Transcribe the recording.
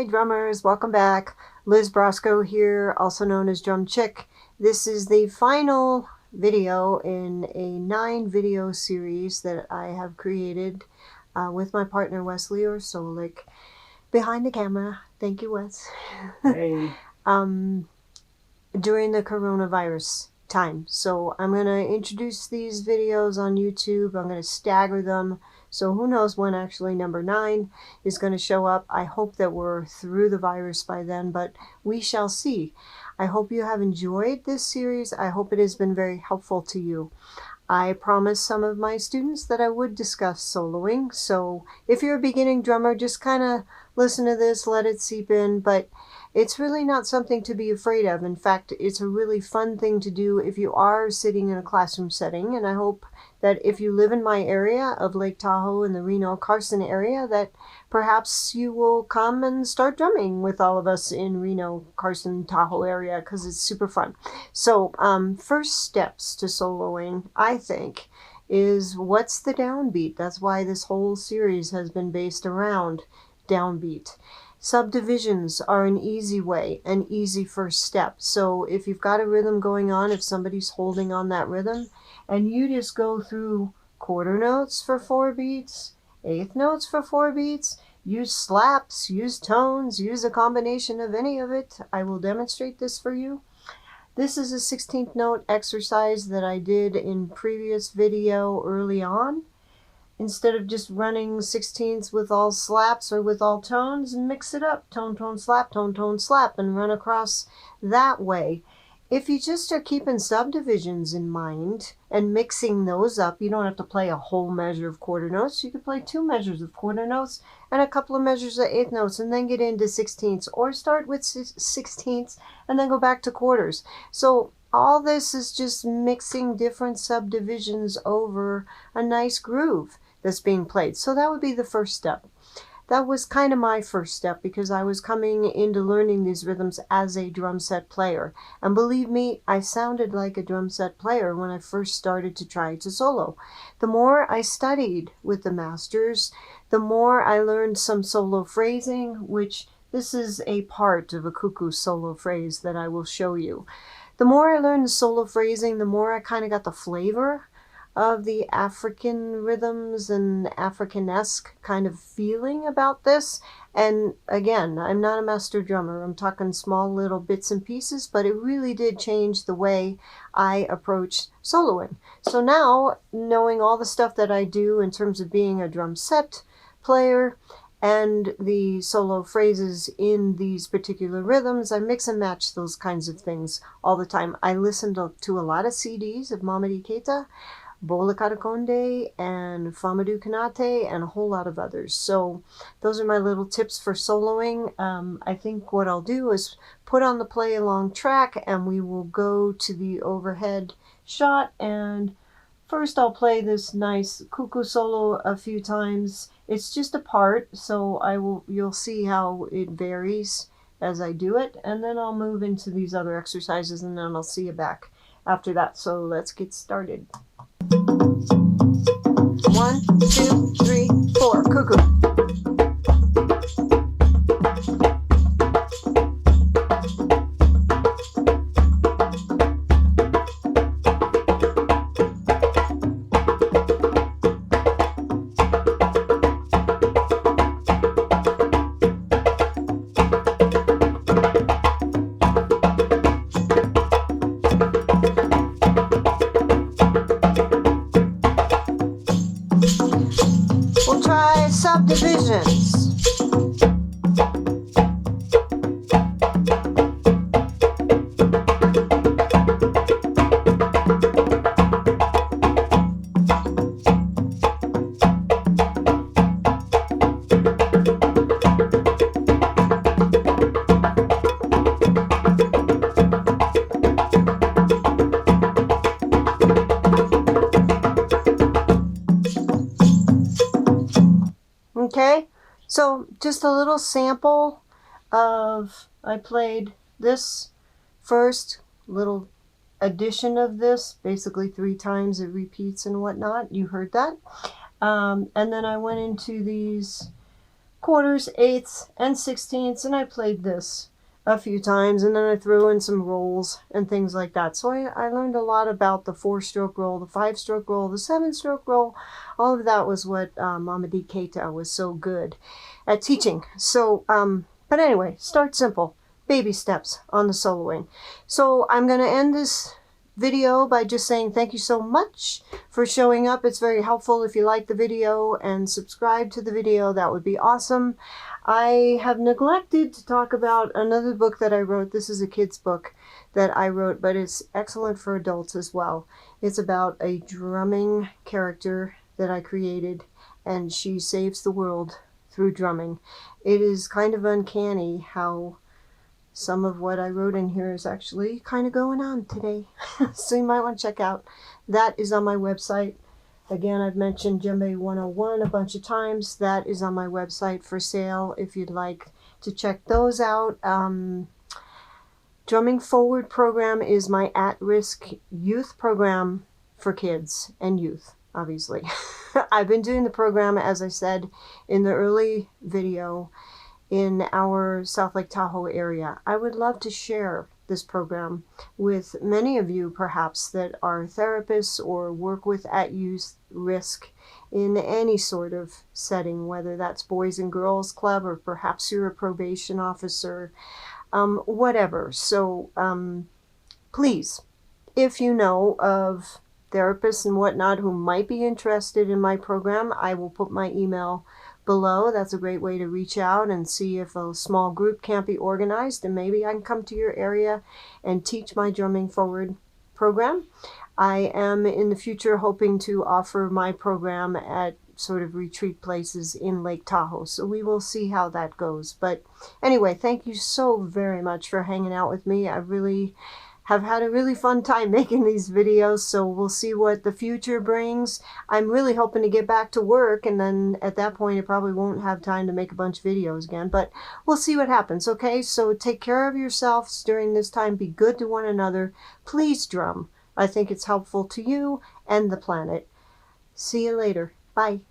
Hi drummers, welcome back. Liz Broscoe here, also known as Drumchik. This is the final video in a 9-video series that I have created with my partner Wesley or Solik behind the camera. Thank you, Wes. Hey. During the coronavirus time. So I'm going to introduce these videos on YouTube. I'm going to stagger them. So who knows when actually number 9 is going to show up. I hope that we're through the virus by then, but we shall see. I hope you have enjoyed this series. I hope it has been very helpful to you. I promised some of my students that I would discuss soloing. So if you're a beginning drummer, just kind of listen to this, let it seep in, but it's really not something to be afraid of. In fact, it's a really fun thing to do if you are sitting in a classroom setting. And I hope that if you live in my area of Lake Tahoe in the Reno-Carson area, that perhaps you will come and start drumming with all of us in Reno-Carson, Tahoe area, because it's super fun. So first steps to soloing, I think, is what's the downbeat? That's why this whole series has been based around downbeat. Subdivisions are an easy way, an easy first step. So if you've got a rhythm going on, if somebody's holding on that rhythm, and you just go through quarter notes for 4 beats, eighth notes for 4 beats, use slaps, use tones, use a combination of any of it. I will demonstrate this for you. This is a 16th note exercise that I did in previous video early on. Instead of just running 16ths with all slaps or with all tones, mix it up. Tone, tone, slap, tone, tone, slap, and run across that way. If you just are keeping subdivisions in mind and mixing those up, you don't have to play a whole measure of quarter notes. You could play 2 measures of quarter notes and a couple of measures of eighth notes and then get into 16ths, or start with 16ths and then go back to quarters. So all this is just mixing different subdivisions over a nice groove that's being played. So that would be the first step. That was kind of my first step because I was coming into learning these rhythms as a drum set player. And believe me, I sounded like a drum set player when I first started to try to solo. The more I studied with the masters, the more I learned some solo phrasing, which this is a part of a cuckoo solo phrase that I will show you. The more I learned the solo phrasing, the more I kind of got the flavor of the African rhythms and African-esque kind of feeling about this. And again, I'm not a master drummer. I'm talking small little bits and pieces, but it really did change the way I approach soloing. So now, knowing all the stuff that I do in terms of being a drum set player and the solo phrases in these particular rhythms, I mix and match those kinds of things all the time. I listen to a lot of CDs of Mamadi Keita, Bola Karakonde, and Famadou Kanate, and a whole lot of others. So those are my little tips for soloing. I think what I'll do is put on the play along track and we will go to the overhead shot, and first I'll play this nice cuckoo solo a few times. It's just a part, so you'll see how it varies as I do it, and then I'll move into these other exercises and then I'll see you back after that. So let's get started. 1, 2, 3, 4, cuckoo. We'll try subdivisions. Okay, so just a little sample of, I played this first, little addition of this, basically 3 times it repeats and whatnot. You heard that. And then I went into these quarters, eighths, and sixteenths, and I played this a few times, and then I threw in some rolls and things like that. So I learned a lot about the 4-stroke roll, the 5-stroke roll, the 7-stroke roll. All of that was what Mama Educator was so good at teaching. So, but anyway, start simple. Baby steps on the soloing. So I'm going to end this video by just saying thank you so much for showing up. It's very helpful if you like the video and subscribe to the video. That would be awesome. I have neglected to talk about another book that I wrote. This is a kid's book that I wrote, but it's excellent for adults as well. It's about a drumming character that I created, and she saves the world through drumming. It is kind of uncanny how some of what I wrote in here is actually kind of going on today. So you might want to check out. That is on my website. Again, I've mentioned Djembe 101 a bunch of times. That is on my website for sale if you'd like to check those out. Drumming Forward program is my at-risk youth program for kids and youth, obviously. I've been doing the program, as I said in the early video, in our South Lake Tahoe area. I would love to share this program with many of you, perhaps, that are therapists or work with at-youth risk in any sort of setting, whether that's Boys and Girls Club or perhaps you're a probation officer, whatever. So please, if you know of therapists and whatnot who might be interested in my program, I will put my email below. That's a great way to reach out and see if a small group can't be organized, and maybe I can come to your area and teach my Drumming Forward program. I am in the future hoping to offer my program at sort of retreat places in Lake Tahoe, so we will see how that goes. But anyway, thank you so very much for hanging out with me. I really have had a really fun time making these videos, so we'll see what the future brings. I'm really hoping to get back to work, and then at that point I probably won't have time to make a bunch of videos again, but we'll see what happens, okay? So take care of yourselves during this time. Be good to one another. Please drum. I think it's helpful to you and the planet. See you later. Bye.